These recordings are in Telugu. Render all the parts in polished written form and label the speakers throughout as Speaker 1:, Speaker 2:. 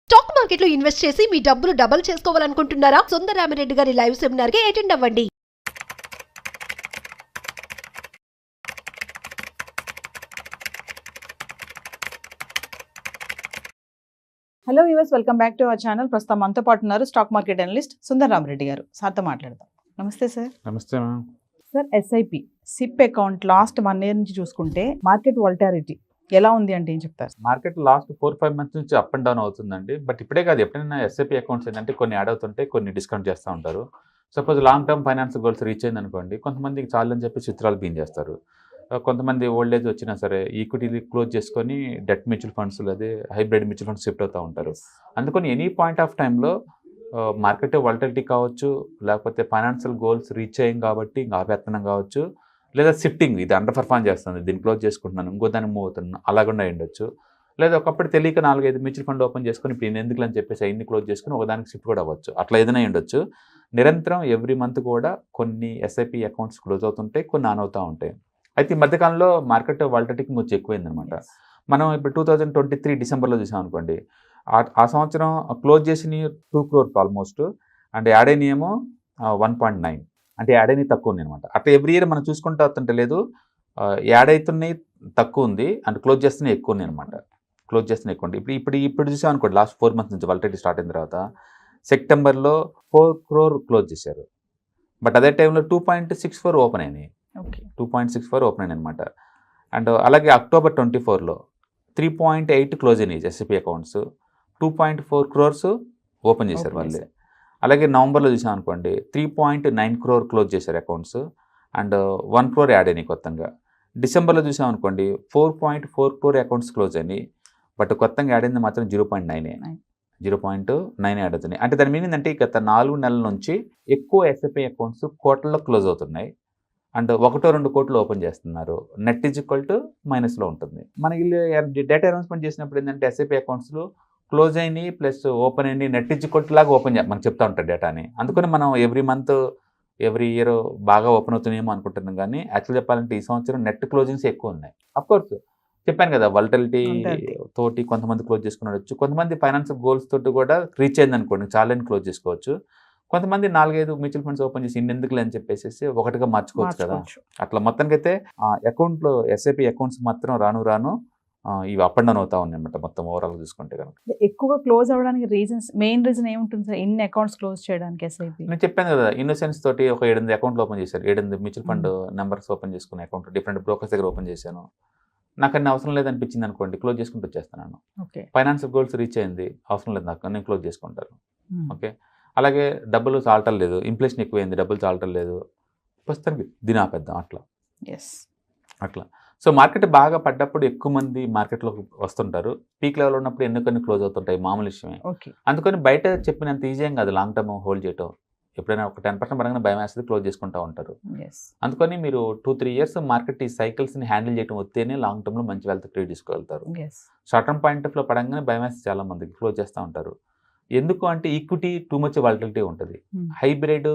Speaker 1: స్టాక్ మార్కెట్లో ఇన్వెస్ట్ చేసి మీ డబ్బులు డబుల్ చేసుకోవాలనుకుంటున్నారా? సుందరరామిరెడ్డి గారి లైవ్ సెమినార్ కి అటెండ్ అవ్వండి.
Speaker 2: Hello viewers, welcome back to our channel. ప్రస్తుతం మనతో పాటు ఉన్నారు స్టాక్ మార్కెట్ అనలిస్ట్ సుందరరామిరెడ్డి గారు. సార్తో మాట్లాడదాం. నమస్తే సార్.
Speaker 3: నమస్తే ma'am.
Speaker 2: Sir, SIP SIP account last 1 year నుంచి చూసుకుంటే మార్కెట్ వాలటాలిటీ ఎలా ఉంది అంటే ఏం చెప్తారు?
Speaker 3: మార్కెట్ లాస్ట్ 4-5 months నుంచి అప్ అండ్ డౌన్ అవుతుందండి. బట్ ఇప్పుడే కాదు, ఎప్పుడైనా ఎస్ఐపి అకౌంట్స్ ఏంటంటే కొన్ని యాడ్ అవుతుంటే కొన్ని డిస్కౌంట్ చేస్తూ ఉంటారు. Suppose long term finance goals reach అయింది అనుకోండి, కొంతమందికి చాలని చెప్పి చిత్రాలు బీన్ చేస్తారు. కొంతమంది ఓల్డ్ ఏజ్ వచ్చినా సరే ఈక్విటీ క్లోజ్ చేసుకొని డెట్ మ్యూచువల్ ఫండ్స్ అదే హైబ్రిడ్ మ్యూచువల్ ఫండ్స్ షిఫ్ట్ అవుతూ ఉంటారు. అందుకని ఎనీ పాయింట్ ఆఫ్ టైంలో మార్కెట్ వాలటిలిటీ కావచ్చు, లేకపోతే ఫైనాన్షియల్ గోల్స్ రీచ్ అయ్యాం కాబట్టి ఆపేత్తనం కావచ్చు, లేదా షిఫ్టింగ్ ఇది అండర్ పర్ఫార్మ్ చేస్తుంది, దీన్ని క్లోజ్ చేసుకుంటున్నాను, ఇంకో దాన్ని మూవ్ అవుతున్నాను, అలాగుండా ఉండొచ్చు. లేదా ఒకప్పుడు తెలియక 4-5 మ్యూచువల్ ఫండ్ ఓపెన్ చేసుకొని ఇప్పుడు నేను ఎందుకు అని చెప్పేసి అన్ని క్లోజ్ చేసుకుని ఒకదానికి షిఫ్ట్ కూడా అవ్వచ్చు. అట్లా ఏదైనా ఉండొచ్చు. నిరంతరం ఎవ్రీ మంత్ కూడా కొన్ని ఎస్ఐపి అకౌంట్స్ క్లోజ్ అవుతుంటాయి, కొన్ని ఆన్ అవుతూ ఉంటాయి. అయితే ఈ మధ్యకాలంలో మార్కెట్ వాలటిలిటీ కొంచెం ఎక్కువైందనమాట. మనం ఇప్పుడు 2023 డిసెంబర్లో చూసాం అనుకోండి, ఆ సంవత్సరం క్లోజ్ చేసిన 2 crores ఆల్మోస్ట్, అండ్ యాడ్ అయిన ఏమో 1.9, అంటే యాడ్ అయినవి తక్కువ ఉంది అనమాట. అట్లా ఎవ్రీ ఇయర్ మనం చూసుకుంటూ వస్తుంటే లేదు, యాడ్ అవుతున్నాయి తక్కువ ఉంది, అండ్ క్లోజ్ చేస్తున్నాయి ఎక్కువ ఉన్నాయి అనమాట. క్లోజ్ చేస్తున్నాయి ఎక్కువ ఉంది. ఇప్పుడు చూసాం అనుకోండి, లాస్ట్ 4 months నుంచి వాలటిలిటీ స్టార్ట్ అయిన తర్వాత సెప్టెంబర్లో 4 crore క్లోజ్ చేశారు. బట్ అదే టైంలో 2.64 ఓపెన్ అయినాయి. 2.64 ఓపెన్ అయినాయి అనమాట. అండ్ అలాగే అక్టోబర్ 24లో 3.8 క్లోజ్ అయినాయి ఎస్ఐపి అకౌంట్స్, 2.4 crores ఓపెన్ చేశారు వాళ్ళే. అలాగే నవంబర్లో చూసాం అనుకోండి 3.9 crore క్లోజ్ చేశారు అకౌంట్స్, అండ్ 1 crore యాడ్ అయినాయి కొత్తగా. డిసెంబర్లో చూసాం అనుకోండి 4.4 crore అకౌంట్స్ క్లోజ్ అయినాయి, బట్ కొత్తగా యాడ్ అయింది మాత్రం 0.9 యాడ్ అవుతున్నాయి. అంటే దాని మీనింగ్ అంటే గత 4 నెలల నుంచి ఎక్కువ ఎస్ఐపి అకౌంట్స్ కోట్లలో క్లోజ్ అవుతున్నాయి, అండ్ 1-2 కోట్లు ఓపెన్ చేస్తున్నారు. నెట్ ఈజ్ ఈక్వల్ టు మైనస్లో ఉంటుంది. మనకి డేటా అనౌన్స్మెంట్ చేసినప్పుడు ఏంటంటే ఎస్ఐపి అకౌంట్స్లో క్లోజ్ అయినాయి ప్లస్ ఓపెన్ అయినాయి నెట్ ఈజ్ ఈక్వల్ టు లాగా ఓపెన్ మనకు చెప్తా ఉంటారు డేటాని. అందుకని మనం ఎవ్రీ మంత్ ఎవ్రీ ఇయర్ బాగా ఓపెన్ అవుతున్నాయేమో అనుకుంటున్నాం, కానీ యాక్చువల్ చెప్పాలంటే ఈ సంవత్సరం నెట్ క్లోజింగ్స్ ఎక్కువ ఉన్నాయి. అఫ్కోర్స్ చెప్పాను కదా, వాలటిలిటీ తోటి కొంతమంది క్లోజ్ చేసుకుని ఉండొచ్చు, కొంతమంది ఫైనాన్షియల్ గోల్స్ తోటి కూడా రీచ్ అయింది అనుకోండి చాలని క్లోజ్ చేసుకోవచ్చు. కొంతమంది 4-5 మ్యూచువల్ ఫండ్స్ ఓపెన్ చేసి ఇన్నెందుకులే అని చెప్పేసి ఒకటిగా మార్చుకోవచ్చు కదా. అట్లా మొత్తానికైతే అకౌంట్లో ఎస్ఐపి అకౌంట్స్ మాత్రం రాను ఇవి అప్ అండ్ డౌన్ అవుతా ఉన్నాయి అనమాట. మొత్తం ఓవరాల్ చూసుకుంటే కనుక
Speaker 2: ఎక్కువగా క్లోజ్ అవ్వడానికి మెయిన్ రీజన్ ఏముంటుంది సార్? ఎన్ని అకౌంట్స్ క్లోజ్ చేయడానికి ఎస్ఐపి?
Speaker 3: నేను చెప్పాను కదా, ఇన్నోసెన్స్ తోటి ఒక 7-8 అకౌంట్లు ఓపెన్ చేశారు. 7-8 మ్యూచువల్ ఫండ్ నెంబర్స్ ఓపెన్ చేసుకునే అకౌంట్ డిఫరెంట్ బ్రోకర్స్ దగ్గర ఓపెన్ చేశాను. నాకు అన్ని అవసరం లేదనిపించింది అనుకోండి, క్లోజ్ చేసుకుంటూ వచ్చేస్తాను. ఫైనాన్షియల్ గోల్స్ రీచ్ అయింది, అవసరం లేదు నాకు, నేను క్లోజ్ చేసుకుంటాను. ఓకే. అలాగే డబ్బులు చాలటం లేదు, ఇన్ఫ్లేషన్ ఎక్కువైంది, డబ్బులు చాలటం లేదు, ప్రస్తుతానికి దీని ఆపేద్దాం అట్లా. సో మార్కెట్ బాగా పడ్డప్పుడు ఎక్కువ మంది మార్కెట్లోకి వస్తుంటారు, పీక్ లెవెల్ ఉన్నప్పుడు ఎన్నికన్ని క్లోజ్ అవుతుంటాయి, మామూలు విషయమే. అందుకని బయట చెప్పినంత ఈజీ ఏం కాదు లాంగ్ టర్మ్ హోల్డ్ చేయటం. ఎప్పుడైనా ఒక 10% పరంగా భయం వేస్తుంది, క్లోజ్ చేసుకుంటూ ఉంటారు. అందుకని మీరు 2-3 years మార్కెట్ ఈ సైకిల్స్ని హ్యాండిల్ చేయడం వస్తేనే లాంగ్ టర్మ్లో మంచి వెల్త్ క్రియేట్ చేసుకోగలుగుతారు. షార్ట్ టర్మ్ పాయింట్ ఆఫ్లో పడంగానే భయం వేస్తే చాలా మందికి క్లోజ్ చేస్తూ ఉంటారు. ఎందుకు అంటే ఈక్విటీ టూ మచ్ వాలటిలిటీ ఉంటుంది, హైబ్రిడ్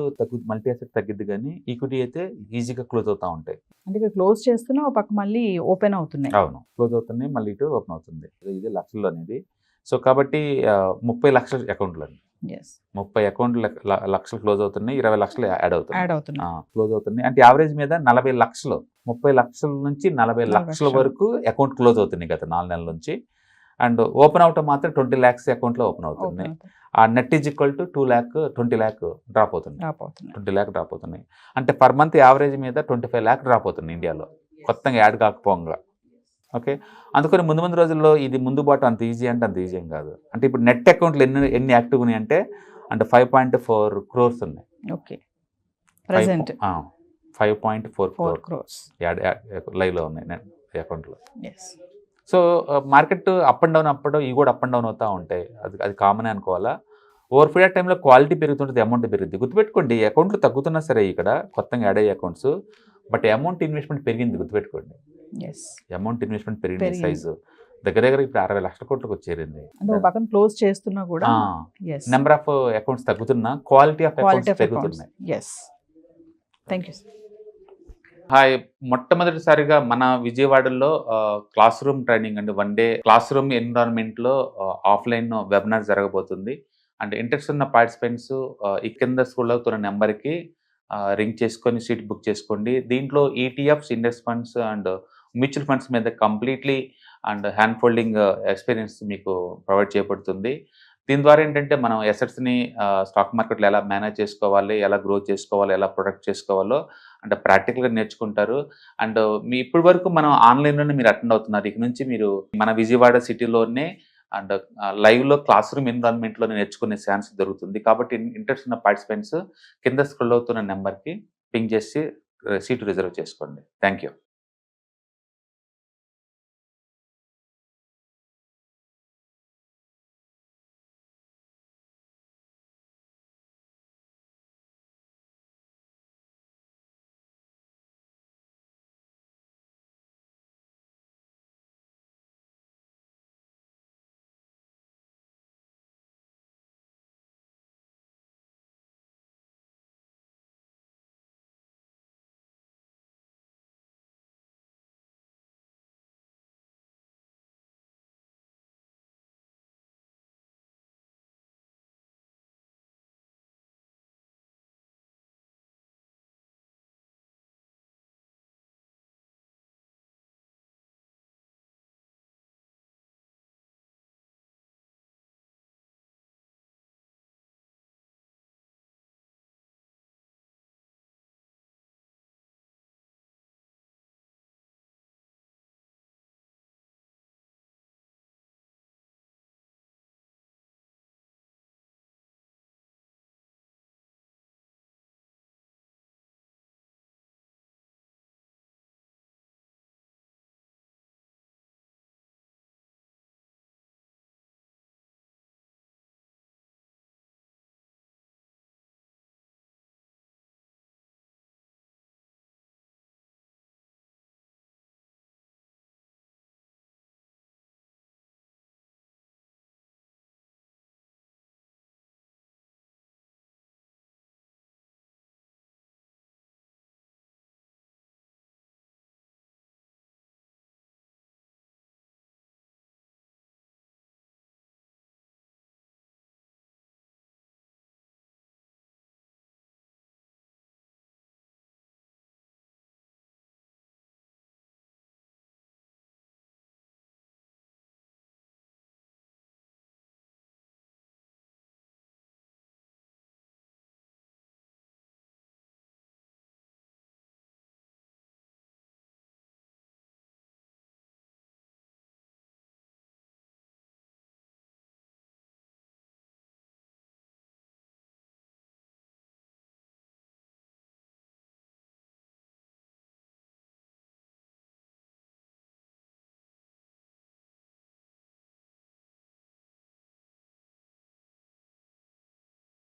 Speaker 3: మల్టీ అసెట్ తగ్గిద్ది, కానీ ఈక్విటీ అయితే ఈజీగా క్లోజ్ అవుతూ ఉంటాయి.
Speaker 2: అంటే క్లోజ్ చేస్తున్నా ఒక పక్క మళ్ళీ ఓపెన్ అవుతున్నాయి.
Speaker 3: అవును, క్లోజ్ అవుతున్నాయి, మళ్ళీ ఇటు ఓపెన్ అవుతుంది. ఇది లక్షల్లో అనేది. సో కాబట్టి 30 లక్షల అకౌంట్లు అండి, 30 అకౌంట్లు లక్షలు క్లోజ్ అవుతున్నాయి, 20 లక్షలు యాడ్ అవుతున్నాయి, క్లోజ్ అవుతున్నాయి. అంటే యావరేజ్ మీద 40 లక్షలు, 30 లక్షల నుంచి 40 లక్షల వరకు అకౌంట్ క్లోజ్ అవుతున్నాయి గత 4 నెలల నుంచి. అండ్ ఓపెన్ అవటం మాత్రం 20 lakhs అకౌంట్లో ఓపెన్ అవుతుంది. ఆ net is equal to 20 lakh drop అవుతుంది, 20 lakh డ్రాప్ అవుతున్నాయి. అంటే పర్ మంత్ యావరేజ్ మీద 25 lakh డ్రాప్ అవుతుంది ఇండియాలో, కొత్తగా యాడ్ కాకపోగా. ఓకే. అందుకని ముందు రోజుల్లో ఇది ముందు బాటు అంత ఈజీ అంటే అంత ఈజీ ఏం కాదు. అంటే ఇప్పుడు నెట్ అకౌంట్లు ఎన్ని యాక్టివ్ ఉన్నాయి అంటే 5.4 crores ఉన్నాయి. 5.4 crores లైవ్లో ఉన్నాయి నెట్ అకౌంట్లో. So market up and down ఇవి కూడా అప్ అండ్ డౌన్ అవుతూ ఉంటాయి, అది కామనే అనుకోవాలా. ఓవర్ పీరియడ్ టైంలో క్వాలిటీ పెరుగుతుంటుంది, అమౌంట్ పెరుగుద్ది. గుర్తుపెట్టుకోండి, అకౌంట్లు తగ్గుతున్నా సరే ఇక్కడ కొత్తగా యాడ్ అయ్యే అకౌంట్స్, బట్ అమౌంట్ ఇన్వెస్ట్మెంట్ పెరిగింది. గుర్తుపెట్టుకోండి, అమౌంట్ ఇన్వెస్ట్మెంట్ పెరిగింది, సైజు దగ్గర ఇప్పుడు 60 లక్షల కోట్లకు వచ్చేరింది.
Speaker 2: క్లోజ్ చేస్తున్నా కూడా
Speaker 3: నెంబర్ ఆఫ్ అకౌంట్స్ తగ్గుతున్నా, క్వాలిటీ ఆఫ్ అకౌంట్స్ పెరుగుతున్నాయి.
Speaker 2: Thank you.
Speaker 3: హాయ్, మొట్టమొదటిసారిగా మన విజయవాడలో క్లాస్ రూమ్ ట్రైనింగ్ అండి, 1 డే క్లాస్ రూమ్ ఎన్విరాన్మెంట్లో ఆఫ్లైన్ వెబినార్ జరగబోతుంది. అండ్ ఇంట్రెస్ట్ ఉన్న పార్టిసిపెంట్స్ ఈ కింద స్క్రోల్ అవుతున్న నెంబర్కి రింగ్ చేసుకొని సీట్ బుక్ చేసుకోండి. దీంట్లో ETFs, index funds and mutual funds మీద completely and hand holding experience మీకు ప్రొవైడ్ చేయబడుతుంది. దీని ద్వారా ఏంటంటే మనం ఎసెట్స్ని స్టాక్ మార్కెట్లో ఎలా మేనేజ్ చేసుకోవాలి, ఎలా గ్రో చేసుకోవాలి, ఎలా ప్రొటెక్ట్ చేసుకోవాలో అంటే ప్రాక్టికల్గా నేర్చుకుంటారు. అండ్ ఇప్పటి వరకు మనం ఆన్లైన్లోనే మీరు అటెండ్ అవుతున్నారు. ఇక నుంచి మీరు మన విజయవాడ సిటీలోనే అండ్ లైవ్లో క్లాస్ రూమ్ ఎన్విరాన్మెంట్లోనే నేర్చుకునే ఛాన్స్ దొరుకుతుంది. కాబట్టి ఇంట్రెస్ట్ ఉన్న పార్టిసిపెంట్స్ కింద స్క్రోల్ అవుతున్న నెంబర్కి పింగ్ చేసి సీటు రిజర్వ్ చేసుకోండి. Thank you.